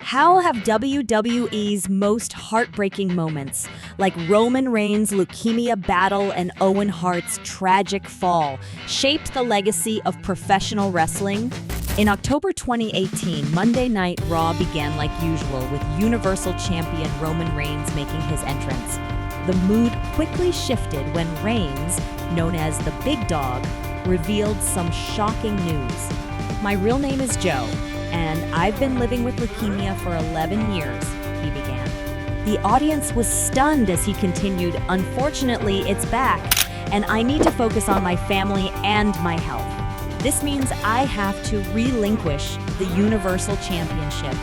How have WWE's most heartbreaking moments, like Roman Reigns' leukemia battle and Owen Hart's tragic fall, shaped the legacy of professional wrestling? In October 2018, Monday Night Raw began like usual with Universal Champion Roman Reigns making his entrance. The mood quickly shifted when Reigns, known as the Big Dog, revealed some shocking news. "My real name is Joe, and I've been living with leukemia for 11 years, he began. The audience was stunned as he continued, "Unfortunately, it's back, and I need to focus on my family and my health. This means I have to relinquish the Universal Championship."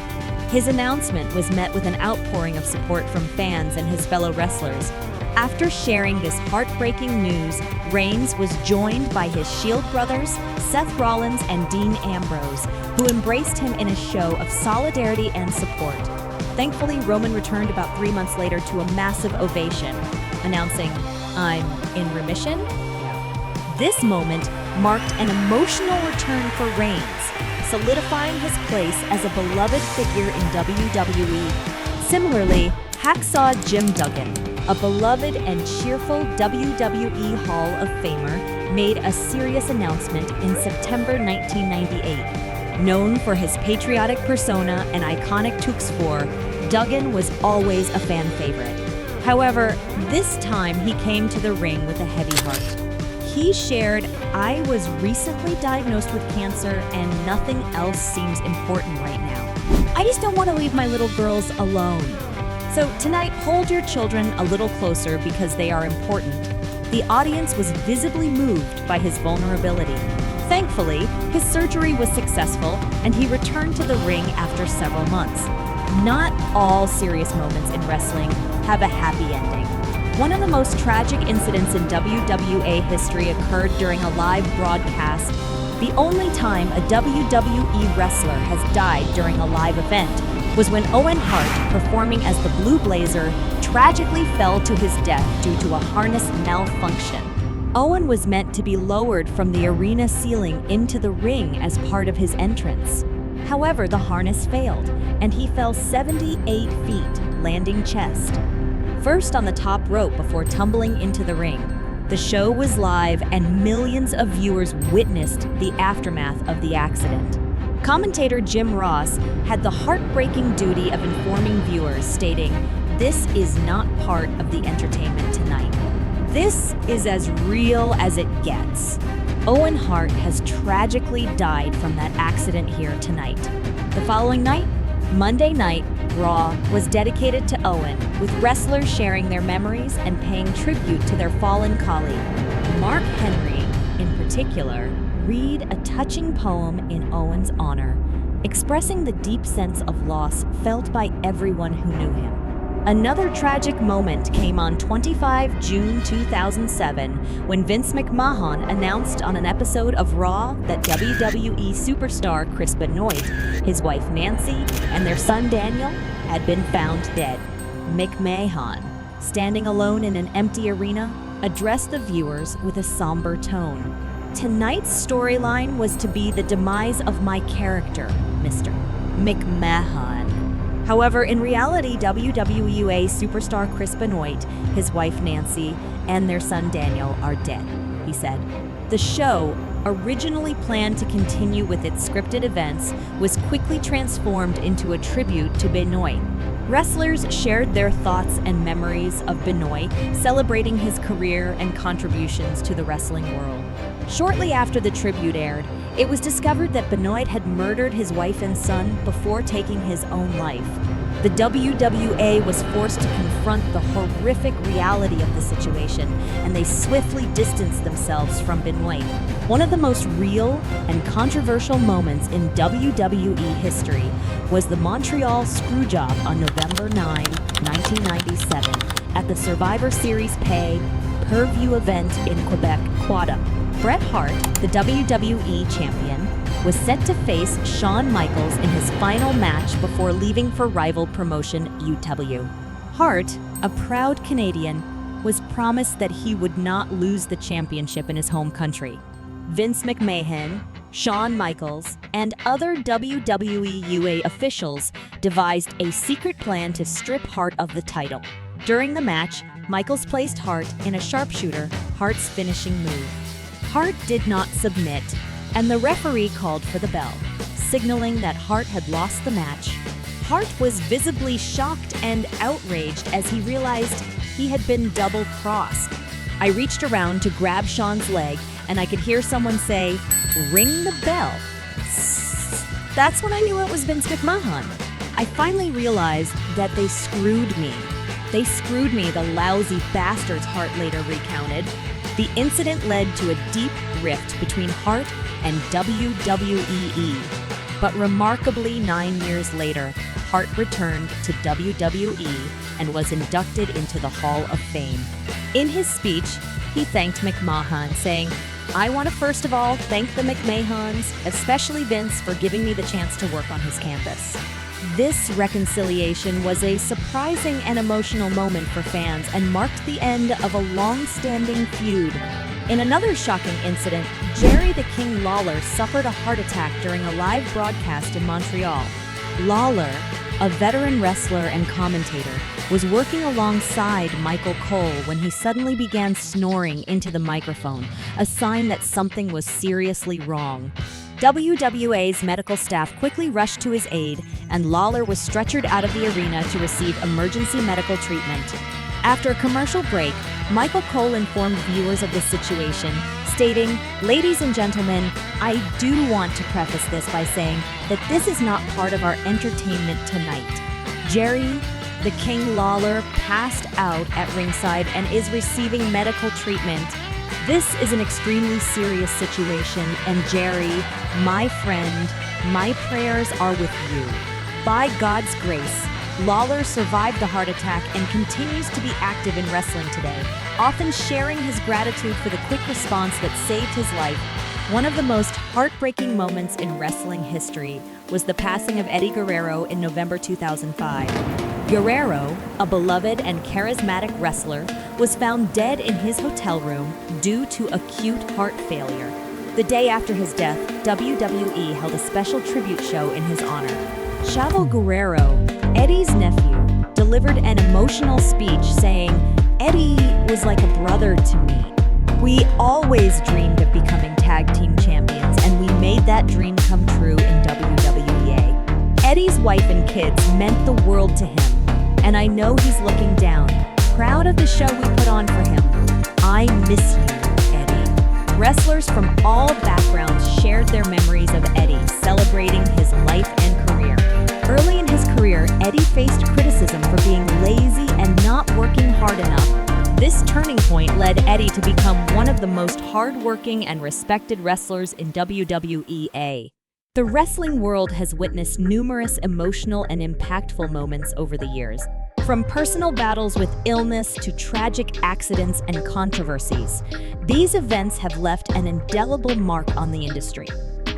His announcement was met with an outpouring of support from fans and his fellow wrestlers. After sharing this heartbreaking news, Reigns was joined by his Shield brothers, Seth Rollins and Dean Ambrose, who embraced him in a show of solidarity and support. Thankfully, Roman returned about 3 months later to a massive ovation, announcing, "I'm in remission." This moment marked an emotional return for Reigns, solidifying his place as a beloved figure in WWE. Similarly, Hacksaw Jim Duggan, a beloved and cheerful WWE Hall of Famer, made a serious announcement in September 1998. Known for his patriotic persona and iconic Tuxfor, Duggan was always a fan favorite. However, this time he came to the ring with a heavy heart. He shared, "I was recently diagnosed with cancer and nothing else seems important right now. I just don't want to leave my little girls alone. So tonight, hold your children a little closer because they are important." The audience was visibly moved by his vulnerability. Thankfully, his surgery was successful and he returned to the ring after several months. Not all serious moments in wrestling have a happy ending. One of the most tragic incidents in WWE history occurred during a live broadcast. The only time a WWE wrestler has died during a live event was when Owen Hart, performing as the Blue Blazer, tragically fell to his death due to a harness malfunction. Owen was meant to be lowered from the arena ceiling into the ring as part of his entrance. However, the harness failed, and he fell 78 feet, landing chest first on the top rope before tumbling into the ring. The show was live, and millions of viewers witnessed the aftermath of the accident. Commentator Jim Ross had the heartbreaking duty of informing viewers, stating, "This is not part of the entertainment tonight. This is as real as it gets. Owen Hart has tragically died from that accident here tonight." The following night, Monday Night Raw was dedicated to Owen, with wrestlers sharing their memories and paying tribute to their fallen colleague. Mark Henry, in particular, read a touching poem in Owen's honor, expressing the deep sense of loss felt by everyone who knew him. Another tragic moment came on 25 June 2007 when Vince McMahon announced on an episode of Raw that WWE superstar Chris Benoit, his wife Nancy, and their son Daniel had been found dead. McMahon, standing alone in an empty arena, addressed the viewers with a somber tone. "Tonight's storyline was to be the demise of my character, Mr. McMahon." However, in reality, WWE superstar Chris Benoit, his wife Nancy, and their son Daniel are dead, he said. The show, originally planned to continue with its scripted events, was quickly transformed into a tribute to Benoit. Wrestlers shared their thoughts and memories of Benoit, celebrating his career and contributions to the wrestling world. Shortly after the tribute aired, it was discovered that Benoit had murdered his wife and son before taking his own life. The WWE was forced to confront the horrific reality of the situation, and they swiftly distanced themselves from Benoit. One of the most real and controversial moments in WWE history was the Montreal Screwjob on November 9, 1997, at the Survivor Series pay-per-view event in Quebec, Canada. Bret Hart, the WWE champion, was set to face Shawn Michaels in his final match before leaving for rival promotion UW. Hart, a proud Canadian, was promised that he would not lose the championship in his home country. Vince McMahon, Shawn Michaels, and other WWE UA officials devised a secret plan to strip Hart of the title. During the match, Michaels placed Hart in a sharpshooter, Hart's finishing move. Hart did not submit, and the referee called for the bell, signaling that Hart had lost the match. Hart was visibly shocked and outraged as he realized he had been double-crossed. I reached around to grab Shawn's leg, and I could hear someone say, "Ring the bell." That's when I knew it was Vince McMahon. I finally realized that they screwed me. They screwed me, the lousy bastards, Hart later recounted. The incident led to a deep rift between Hart and WWE. But remarkably, 9 years later, Hart returned to WWE and was inducted into the Hall of Fame. In his speech, he thanked McMahon, saying, "I want to first of all thank the McMahons, especially Vince, for giving me the chance to work on his campus." This reconciliation was a surprising and emotional moment for fans and marked the end of a long-standing feud. In another shocking incident, Jerry the King Lawler suffered a heart attack during a live broadcast in Montreal. Lawler, a veteran wrestler and commentator, was working alongside Michael Cole when he suddenly began snoring into the microphone, a sign that something was seriously wrong. WWA's medical staff quickly rushed to his aid, and Lawler was stretchered out of the arena to receive emergency medical treatment. After a commercial break, Michael Cole informed viewers of the situation, stating, "Ladies and gentlemen, I do want to preface this by saying that this is not part of our entertainment tonight. Jerry the King Lawler passed out at ringside and is receiving medical treatment. This is an extremely serious situation, and Jerry, my friend, my prayers are with you." By God's grace, Lawler survived the heart attack and continues to be active in wrestling today, often sharing his gratitude for the quick response that saved his life. One of the most heartbreaking moments in wrestling history was the passing of Eddie Guerrero in November 2005. Guerrero, a beloved and charismatic wrestler, was found dead in his hotel room due to acute heart failure. The day after his death, WWE held a special tribute show in his honor. Chavo Guerrero, Eddie's nephew, delivered an emotional speech saying, "Eddie was like a brother to me. We always dreamed of becoming tag team champions, and we made that dream come true in WWE. Eddie's wife and kids meant the world to him, and I know he's looking down, proud of the show we put on for him. I miss you, Eddie." Wrestlers from all backgrounds shared their memories of Eddie, celebrating his life and career. Early in his career, Eddie faced criticism for being lazy and not working hard enough. This turning point led Eddie to become one of the most hard-working and respected wrestlers in WWE. The wrestling world has witnessed numerous emotional and impactful moments over the years, from personal battles with illness to tragic accidents and controversies. These events have left an indelible mark on the industry.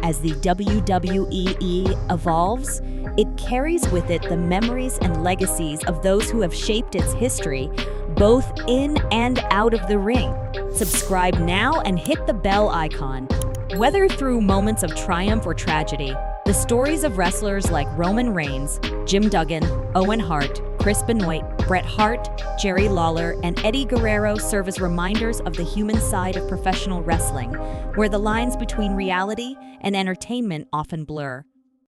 As the WWE evolves, it carries with it the memories and legacies of those who have shaped its history, both in and out of the ring. Subscribe now and hit the bell icon. Whether through moments of triumph or tragedy, the stories of wrestlers like Roman Reigns, Jim Duggan, Owen Hart, Chris Benoit, Bret Hart, Jerry Lawler, and Eddie Guerrero serve as reminders of the human side of professional wrestling, where the lines between reality and entertainment often blur.